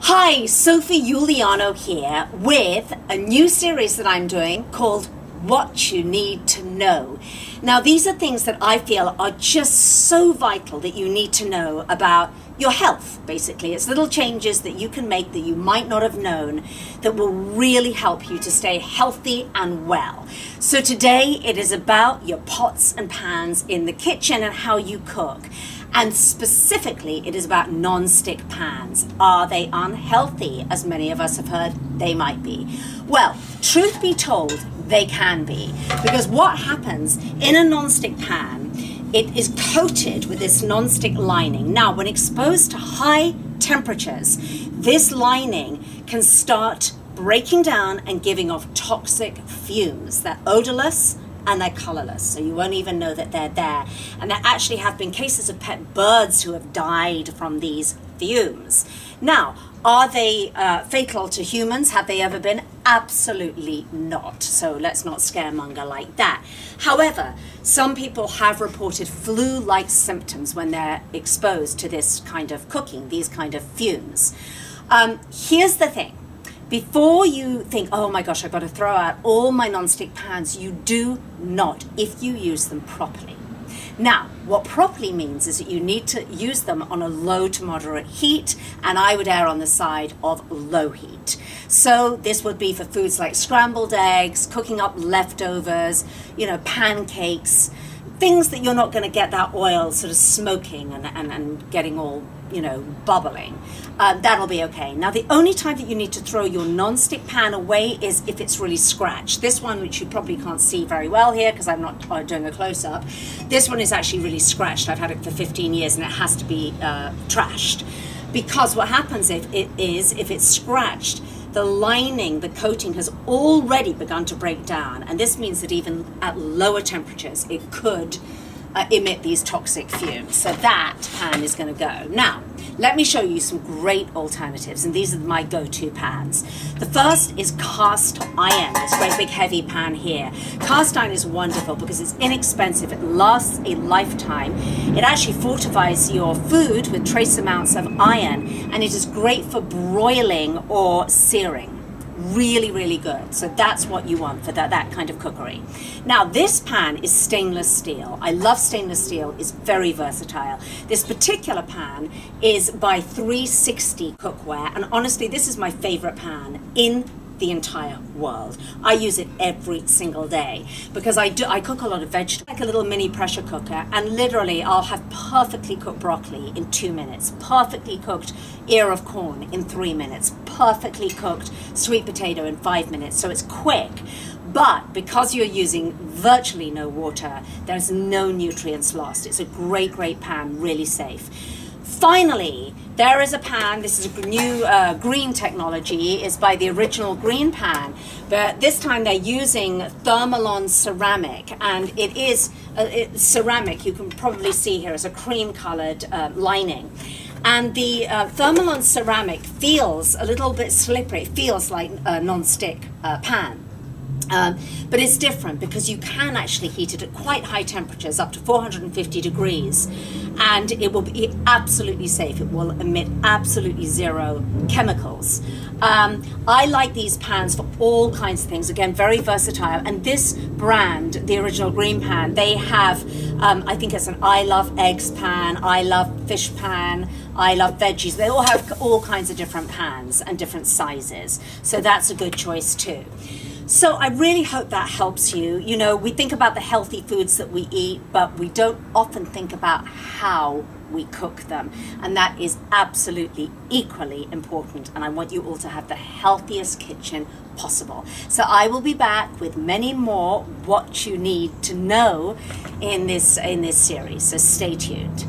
Hi, Sophie Uliano here with a new series that I'm doing called What You Need to Know. Now, these are things that I feel are just so vital that you need to know about your health, basically. It's little changes that you can make that you might not have known that will really help you to stay healthy and well. So today it is about your pots and pans in the kitchen and how you cook. And specifically, it is about non-stick pans. Are they unhealthy, as many of us have heard they might be? Well, truth be told, they can be. Because what happens in a non-stick pan, it is coated with this non-stick lining. Now, when exposed to high temperatures, this lining can start breaking down and giving off toxic fumes. They're odorless and they're colorless, so you won't even know that they're there. And there actually have been cases of pet birds who have died from these fumes. Now, are they fatal to humans? Have they ever been? Absolutely not. So let's not scaremonger like that. However, some people have reported flu-like symptoms when they're exposed to this kind of cooking, these kind of fumes. Here's the thing. Before you think, oh my gosh, I've got to throw out all my non-stick pans, you do not, if you use them properly. Now, what properly means is that you need to use them on a low to moderate heat, and I would err on the side of low heat. So this would be for foods like scrambled eggs, cooking up leftovers, pancakes, things that you're not going to get that oil sort of smoking and getting all, bubbling. That'll be okay. Now, the only time that you need to throw your non-stick pan away is if it's really scratched. This one, which you probably can't see very well here because I'm not doing a close-up, this one is actually really scratched. I've had it for 15 years and it has to be trashed. Because what happens if it's scratched, the lining, the coating has already begun to break down. And this means that even at lower temperatures, it could emit these toxic fumes. So that pan is going to go. Now, let me show you some great alternatives, and these are my go-to pans. The first is cast iron, this great big heavy pan here. Cast iron is wonderful because it's inexpensive, it lasts a lifetime. It actually fortifies your food with trace amounts of iron, and it is great for broiling or searing. Really, really good. So that's what you want for that kind of cookery. Now, this pan is stainless steel. I love stainless steel. It's very versatile. This particular pan is by 360 Cookware, and honestly, this is my favorite pan in the entire world. I use it every single day because I cook a lot of vegetables, like a little mini pressure cooker, and literally I'll have perfectly cooked broccoli in 2 minutes, perfectly cooked ear of corn in 3 minutes, perfectly cooked sweet potato in 5 minutes. So it's quick, but because you're using virtually no water, there's no nutrients lost. It's a great pan, really safe. Finally, there is a pan. This is a new green technology. It's by the original green pan, but this time they're using Thermalon ceramic, and it is ceramic. You can probably see here it's a cream-colored lining. And the Thermalon ceramic feels a little bit slippery. It feels like a non-stick pan. But it's different because you can actually heat it at quite high temperatures, up to 450 degrees, and it will be absolutely safe. It will emit absolutely zero chemicals. I like these pans for all kinds of things. Again, very versatile. And this brand, the original green pan, they have, I think it's an I love eggs pan, I love fish pan, I love veggies. They all have all kinds of different pans and different sizes. So that's a good choice too. So I really hope that helps you. We think about the healthy foods that we eat, but we don't often think about how we cook them. And that is absolutely equally important. And I want you all to have the healthiest kitchen possible. So I will be back with many more what you need to know in this series. So stay tuned.